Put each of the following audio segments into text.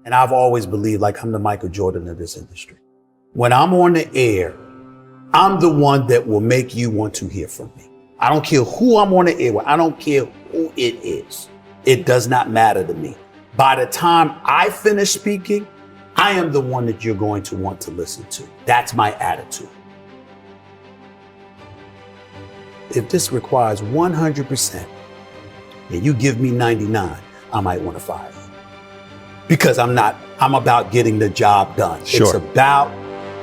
And I've always believed like I'm the Michael Jordan of this industry. When I'm on the air, I'm the one that will make you want to hear from me. I don't care who I'm on the air with. I don't care who it is. It does not matter to me. By the time I finish speaking, I am the one that you're going to want to listen to. That's my attitude. If this requires 100% and you give me 99, I might want to fire you. Because I'm about getting the job done. Sure. It's about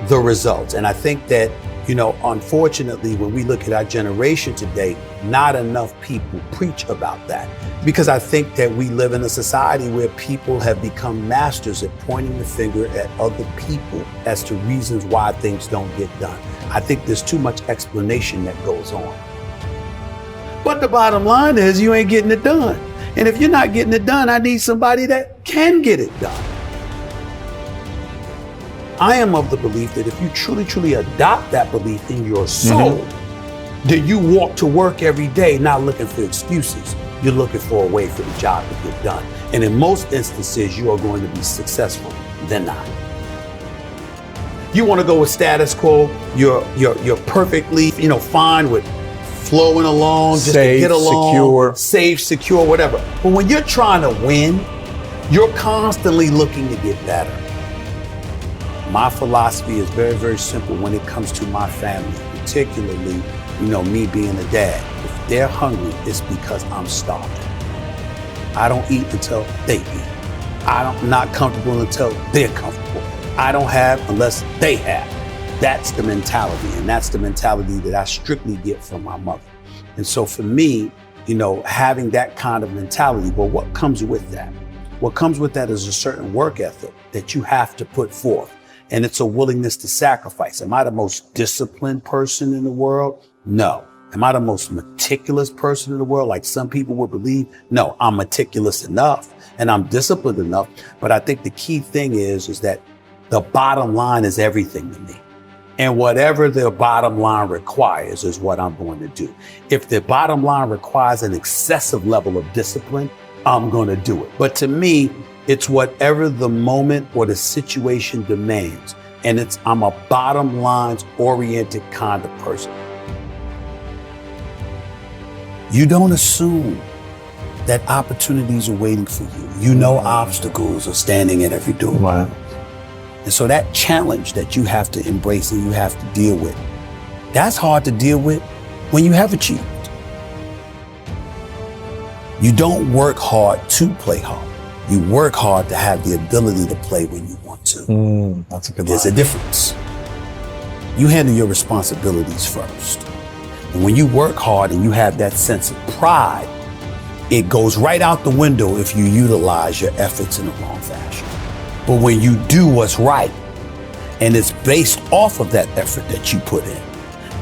the results. And I think that, unfortunately, when we look at our generation today, not enough people preach about that. Because I think that we live in a society where people have become masters at pointing the finger at other people as to reasons why things don't get done. I think there's too much explanation that goes on. But the bottom line is you ain't getting it done. And if you're not getting it done, I need somebody that can get it done. I am of the belief that if you truly adopt that belief in your soul, then you walk to work every day not looking for excuses. You're looking for a way for the job to get done. And in most instances, you are going to be successful than not. You want to go with status quo, you're perfectly, fine with flowing along, just safe, to get along, secure. Safe, secure, whatever. But when you're trying to win, you're constantly looking to get better. My philosophy is very, very simple when it comes to my family, particularly, me being a dad. If they're hungry, it's because I'm starving. I don't eat until they eat. I'm not comfortable until they're comfortable. I don't have unless they have. That's the mentality, and that's the mentality that I strictly get from my mother. And so for me, having that kind of mentality, well, what comes with that? What comes with that is a certain work ethic that you have to put forth, and it's a willingness to sacrifice. Am I the most disciplined person in the world? No. Am I the most meticulous person in the world, like some people would believe? No, I'm meticulous enough, and I'm disciplined enough. But I think the key thing is that the bottom line is everything to me. And whatever the bottom line requires is what I'm going to do. If the bottom line requires an excessive level of discipline, I'm going to do it. But to me, it's whatever the moment or the situation demands. And I'm a bottom lines oriented kind of person. You don't assume that opportunities are waiting for you. Obstacles are standing at every door. Right. And so that challenge that you have to embrace and you have to deal with, that's hard to deal with when you have achieved. You don't work hard to play hard. You work hard to have the ability to play when you want to. That's a good There's line. a difference. You handle your responsibilities first. And when you work hard and you have that sense of pride, it goes right out the window if you utilize your efforts in the wrong fashion. But when you do what's right, and it's based off of that effort that you put in,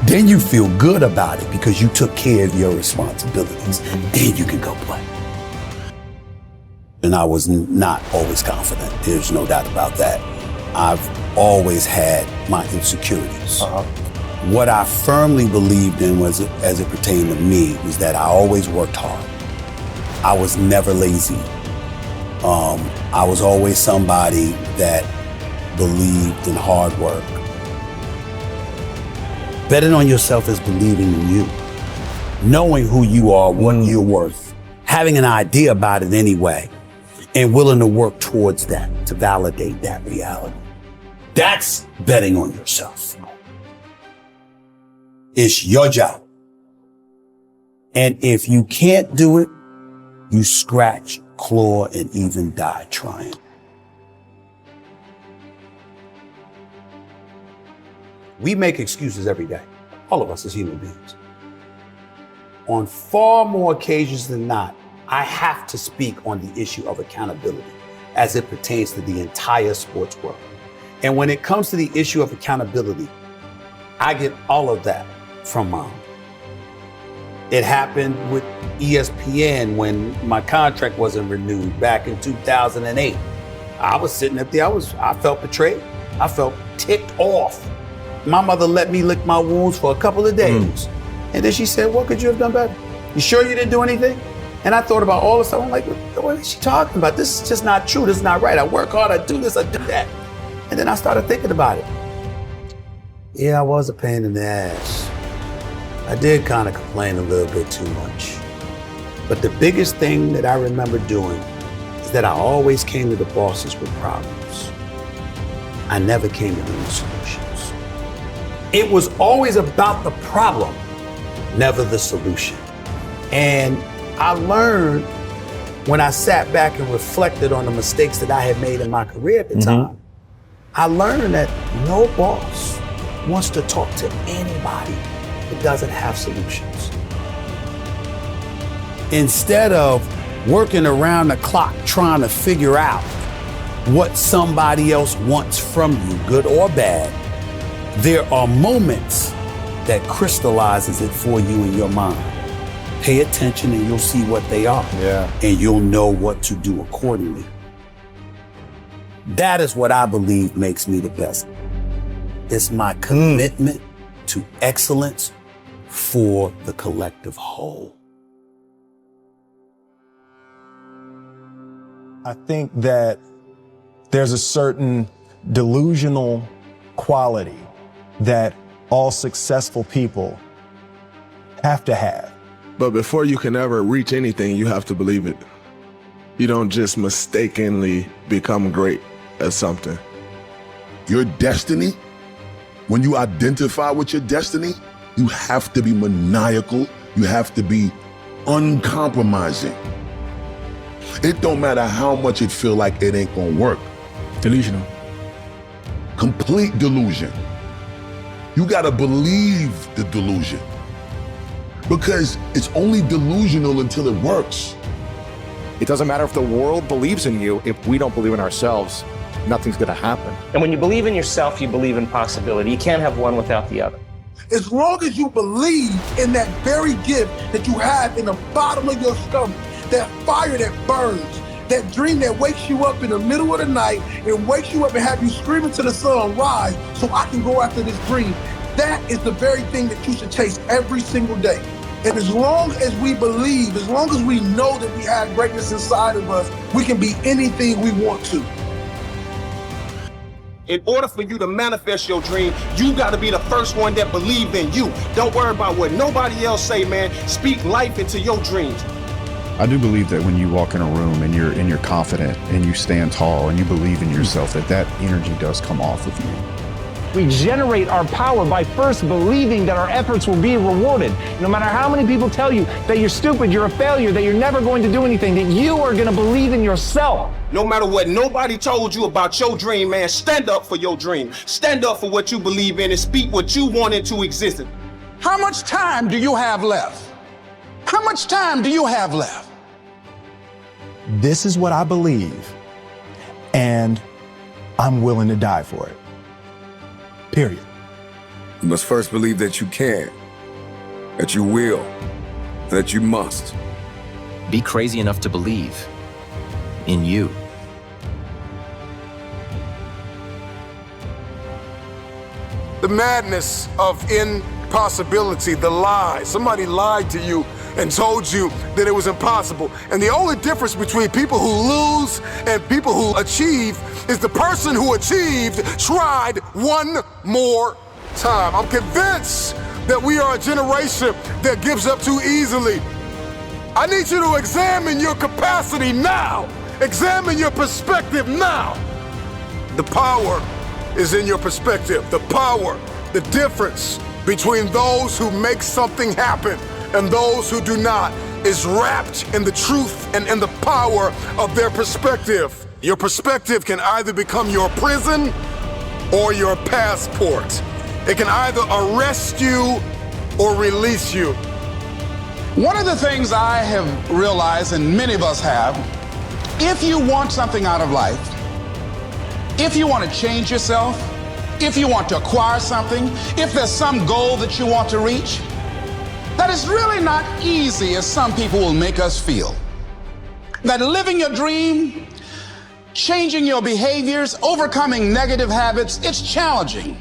then you feel good about it because you took care of your responsibilities. Then you can go play. And I was not always confident. There's no doubt about that. I've always had my insecurities. What I firmly believed in was, as it pertained to me, was that I always worked hard. I was never lazy. I was always somebody that believed in hard work. Betting on yourself is believing in you. Knowing who you are, what you're worth, having an idea about it anyway, and willing to work towards that, to validate that reality. That's betting on yourself. It's your job. And if you can't do it, you scratch, claw, and even die trying. We make excuses every day, all of us as human beings. On far more occasions than not, I have to speak on the issue of accountability as it pertains to the entire sports world. And when it comes to the issue of accountability, I get all of that from Mom. It happened with ESPN when my contract wasn't renewed back in 2008. I was sitting up there, I felt betrayed. I felt ticked off. My mother let me lick my wounds for a couple of days. And then she said, what could you have done better? You sure you didn't do anything? And I thought about all this stuff. I'm like, what is she talking about? This is just not true. This is not right. I work hard, I do this, I do that. And then I started thinking about it. Yeah, I was a pain in the ass. I did kind of complain a little bit too much. But the biggest thing that I remember doing is that I always came to the bosses with problems. I never came to them with solutions. It was always about the problem, never the solution. And I learned when I sat back and reflected on the mistakes that I had made in my career at the time, I learned that no boss wants to talk to anybody that doesn't have solutions. Instead of working around the clock trying to figure out what somebody else wants from you, good or bad, there are moments that crystallizes it for you in your mind. Pay attention and you'll see what they are. Yeah. And you'll know what to do accordingly. That is what I believe makes me the best. It's my commitment to excellence for the collective whole. I think that there's a certain delusional quality that all successful people have to have. But before you can ever reach anything, you have to believe it. You don't just mistakenly become great at something. Your destiny, when you identify with your destiny, you have to be maniacal. You have to be uncompromising. It don't matter how much it feel like it ain't gonna work. Delusional. Complete delusion. You gotta believe the delusion. Because it's only delusional until it works. It doesn't matter if the world believes in you. If we don't believe in ourselves, nothing's gonna happen. And when you believe in yourself, you believe in possibility. You can't have one without the other. As long as you believe in that very gift that you have in the bottom of your stomach, that fire that burns, that dream that wakes you up in the middle of the night and wakes you up and have you screaming to the sun, rise, so I can go after this dream. That is the very thing that you should chase every single day. And as long as we believe, as long as we know that we have greatness inside of us, we can be anything we want to. In order for you to manifest your dream, you gotta be the first one that believe in you. Don't worry about what nobody else say, man. Speak life into your dreams. I do believe that when you walk in a room and you're confident and you stand tall and you believe in yourself, that energy does come off of you. We generate our power by first believing that our efforts will be rewarded. No matter how many people tell you that you're stupid, you're a failure, that you're never going to do anything, that you are going to believe in yourself. No matter what nobody told you about your dream, man, stand up for your dream. Stand up for what you believe in and speak what you want into existence. How much time do you have left? How much time do you have left? This is what I believe, and I'm willing to die for it. Period. You must first believe that you can, that you will, that you must. Be crazy enough to believe in you. The madness of impossibility, the lie. Somebody lied to you and told you that it was impossible. And the only difference between people who lose and people who achieve is the person who achieved tried one more time. I'm convinced that we are a generation that gives up too easily. I need you to examine your capacity now. Examine your perspective now. The power is in your perspective. The power, the difference between those who make something happen and those who do not is wrapped in the truth and in the power of their perspective. Your perspective can either become your prison or your passport. It can either arrest you or release you. One of the things I have realized, and many of us have, if you want something out of life, if you want to change yourself, if you want to acquire something, if there's some goal that you want to reach, that is really not easy as some people will make us feel. That living your dream, changing your behaviors, overcoming negative habits, it's challenging.